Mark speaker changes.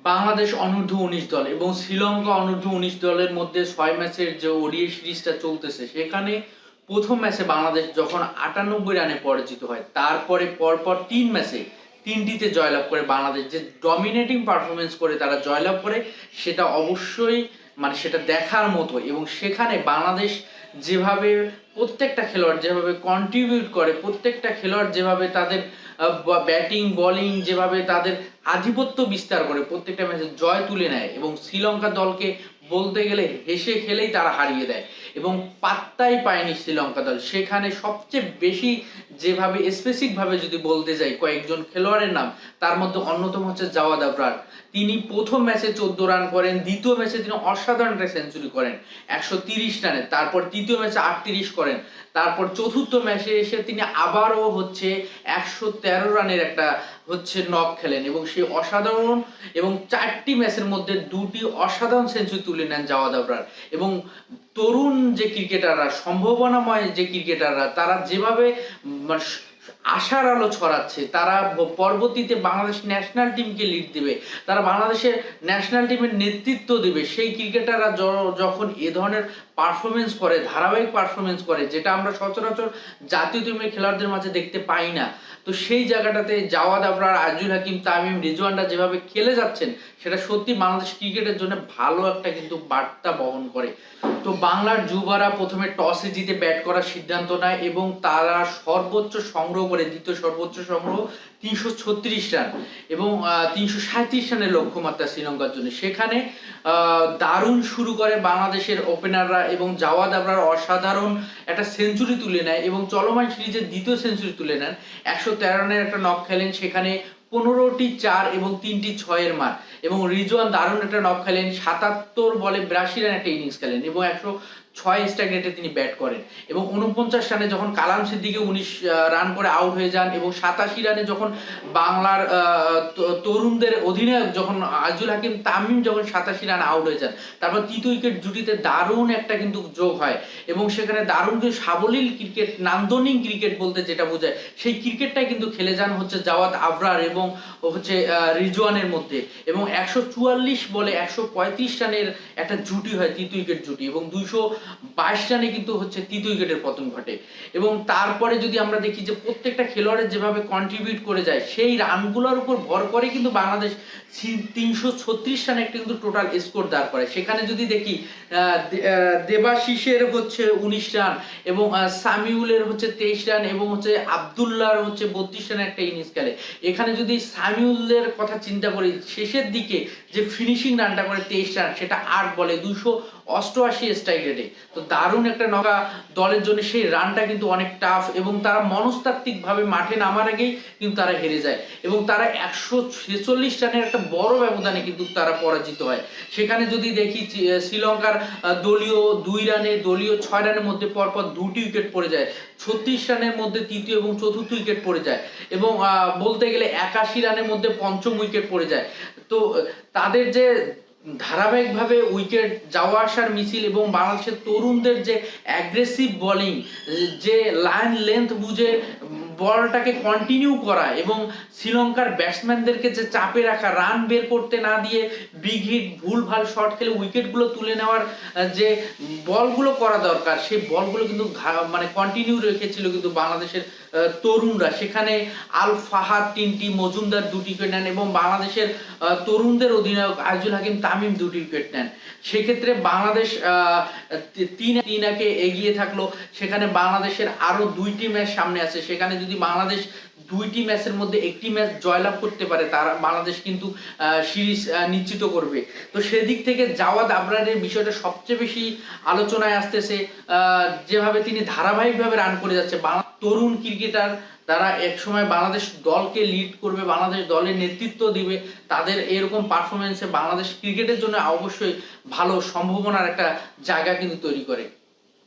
Speaker 1: বাংলাদেশ অনূর্ধ্ব-19 দল এবং শ্রীলঙ্কা অনূর্ধ্ব-19 দলের মধ্যে 6 ম্যাচের যে ওডিআই সিরিজটা চলতেছে, সেখানে প্রথম ম্যাচে বাংলাদেশ যখন 98 রানে পরাজিত হয়, তারপরে পরপর 3 ম্যাচে 3টিতে জয়লাভ করে বাংলাদেশ যে ডমিনেটিং পারফরমেন্স করে তারা জয়লাভ করে, সেটা অবশ্যই সেটা দেখার মতো। এবং সেখানে বাংলাদেশ যেভাবে প্রত্যেকটা খেলোয়াড় যেভাবে কন্ট্রিবিউট করে, প্রত্যেকটা খেলোয়াড় যেভাবে তাদের ব্যাটিং বোলিং যেভাবে তাদের আধিপত্য বিস্তার করে প্রত্যেকটা ম্যাচে জয় তুলে নেয়, এবং শ্রীলঙ্কা দলকে বলতে গেলে হেসে খেলেই তারা হারিয়ে দেয় এবং পাত্তাই পায়নি শ্রীলঙ্কা দল। সেখানে সবচেয়ে বেশি যেভাবে স্পেসিফিকভাবে যদি বলতে যাই কয়েকজন খেলোয়াড়ের নাম, তার মধ্যে অন্যতম হচ্ছে জাওয়াদ আবরার। তিনি প্রথম ম্যাচে 14 রান করেন, দ্বিতীয় ম্যাচে তিনি অসাধারণ একটা সেঞ্চুরি করেন 130 রানে, তারপর তৃতীয় ম্যাচে 38 করেন, তারপর চতুর্থ ম্যাচে এসে তিনি আবারও 113 রানের একটা নক খেলেন এবং সেই অসাধারণ এবং 4টি ম্যাচের মধ্যে 2টি অসাধারণ সেঞ্চুরি তুলে নেন জাওয়াদ আবরার। এবং তরুণ যে ক্রিকেটাররা, সম্ভাবনাময় যে ক্রিকেটাররা, তারা যেভাবে আশার আলো ছড়াচ্ছে, তারা পরবর্তীতে বাংলাদেশ ন্যাশনাল টিমকে লিড দিবে, তারা বাংলাদেশের ন্যাশনাল টিমের নেতৃত্ব দিবে, সেই ক্রিকেটাররা যখন এ ধরনের পারফরমেন্স করে, ধারাবাহিক পারফরমেন্স করে, যেটা আমরা সচরাচর জাতীয় টিমের খেলোয়াড়দের মাঝে দেখতে পাই না, তো সেই জায়গাটাতে জাওয়াদ আবরার, আজিজুল হাকিম, তামিম, রিজওয়ানরা যেভাবে খেলে যাচ্ছেন, সেটা সত্যি বাংলাদেশ ক্রিকেটের জন্য ভালো একটা বার্তা বহন করে। তো বাংলার যুবারা প্রথমে টসে জিতে ব্যাট করার সিদ্ধান্ত নেয় এবং তারা সর্বোচ্চ সংগ্রহ করে, দ্বিতীয় সর্বোচ্চ সংগ্রহ 336 রান এবং 337 রানের লক্ষ্যমাত্রা শ্রীলঙ্কার জন্য। সেখানে দারুণ শুরু করে বাংলাদেশের ওপেনাররা এবং জাওয়াদ আবরার অসাধারণ একটা সেঞ্চুরি তুলে নেয় এবং চলমান সিরিজের দ্বিতীয় সেঞ্চুরি তুলে নেন। 113 রানের একটা নক খেলেন, সেখানে 15টি 4 এবং 3টি 6-এর মার। এবং রিজওয়ান দারুণ একটা নক খেলেন, 77 বলে 82 রান একটা ইনিংস খেলেন এবং 106 স্ট্রাইক রেটে তিনি ব্যাট করেন। এবং 49 রানে যখন কালাম সিদ্দিকী 19 রান করে আউট হয়ে যান এবং 87 রানে যখন বাংলার তরুণদের অধিনায়ক যখন আজিজুল হাকিম তামিম যখন 87 রান আউট হয়ে যান, তারপর তৃতীয় উইকেট জুটিতে দারুণ একটা যোগ হয় এবং সেখানে দারুণ সাবলীল ক্রিকেট, নান্দনিক ক্রিকেট বলতে যেটা বোঝায়, সেই ক্রিকেটটাই খেলে যান জাওয়াদ আবরার এবং রিজওয়ানের মধ্যে। এবং 144 বলে 135 রানের একটা জুটি হয়, তৃতীয় উইকেট জুটি, এবং 222 রানে তৃতীয় উইকেটের পতন ঘটে। এবং তারপরে যদি আমরা দেখি যে প্রত্যেকটা খেলোয়াড়ের যেভাবে কন্ট্রিবিউট করে যায়, সেই রানগুলোর উপর ভর করে বাংলাদেশ 336 রানে একটা টোটাল স্কোর দাঁড় করে। সেখানে যদি দেখি দেবাশিসের 19 রান এবং সামিউলের 23 রান এবং আব্দুল্লাহর 32 রানের একটা ইনিংস খেলে। এখানে যদি সামিউলের কথা চিন্তা করি, শেষের দিকে যে ফিনিশিং রানটা করে 23 রান, সেটা 8 বলে 288 স্ট্রাইক রেটে। তো দারুণ একটা নকা দলের জন্য সেই রানটা অনেক টাফ এবং তারা মনস্তাত্ত্বিক ভাবে মাঠে নামার আগেই তারা হেরে যায় এবং তারা 146 রানের একটা বড় ব্যবধানে তারা পরাজিত হয়। সেখানে যদি দেখি শ্রীলঙ্কার দলীয় 2 রানে, দলীয় 6 রানের মধ্যে পরপর 2টি উইকেট পড়ে যায়, 36 রানের মধ্যে তৃতীয় এবং চতুর্থ উইকেট পড়ে যায় এবং বলতে গেলে 81 রানের মধ্যে পঞ্চম উইকেট পড়ে যায়। তো তাদের যে ধারাবাহিকভাবে উইকেট যাওয়া আসার মিছিল এবং বাংলাদেশের তরুণদের যে অ্যাগ্রেসিভ বোলিং, যে লাইন লেন্থ বুঝে বলটাকে কন্টিনিউ করা এবং শ্রীলঙ্কার ব্যাটসম্যানদেরকে যে চাপে রাখা, রান বের করতে না দিয়ে বিগ হিট, ভুলভাল শট খেলে উইকেটগুলো তুলে নেওয়ার যে বলগুলো করা দরকার, সেই বলগুলো কন্টিনিউ রেখেছিল বাংলাদেশের তরুণরা। সেখানে আল ফাহাদ 3টি, মজুমদার 2টি উইকেট নেন এবং বাংলাদেশের তরুণদের অধিনায়ক আজিজুল হাকিম তামিম 2টি উইকেট নেন। সেক্ষেত্রে বাংলাদেশ 3-1 এগিয়ে থাকলো। সেখানে বাংলাদেশের আরো 2টি ম্যাচ সামনে আছে। সেখানে যদি বাংলাদেশ 2টি ম্যাচের মধ্যে একটি ম্যাচ জয়লাভ করতে পারে, তারা বাংলাদেশ সিরিজ নিশ্চিত করবে। তো সেদিক থেকে জাওয়াদ আবরারের বিষয়টা সবচেয়ে বেশি আলোচনায় আসতেছে, যেভাবে তিনি ধারাবাহিকভাবে রান করে যাচ্ছে। তরুণ ক্রিকেটার, তারা একসময় বাংলাদেশ দলকে লিড করবে, বাংলাদেশ দলের নেতৃত্ব দিবে, তাদের এরকম পারফরমেন্সে বাংলাদেশ ক্রিকেটের জন্য অবশ্যই ভালো সম্ভাবনার একটা জায়গা তৈরি করে।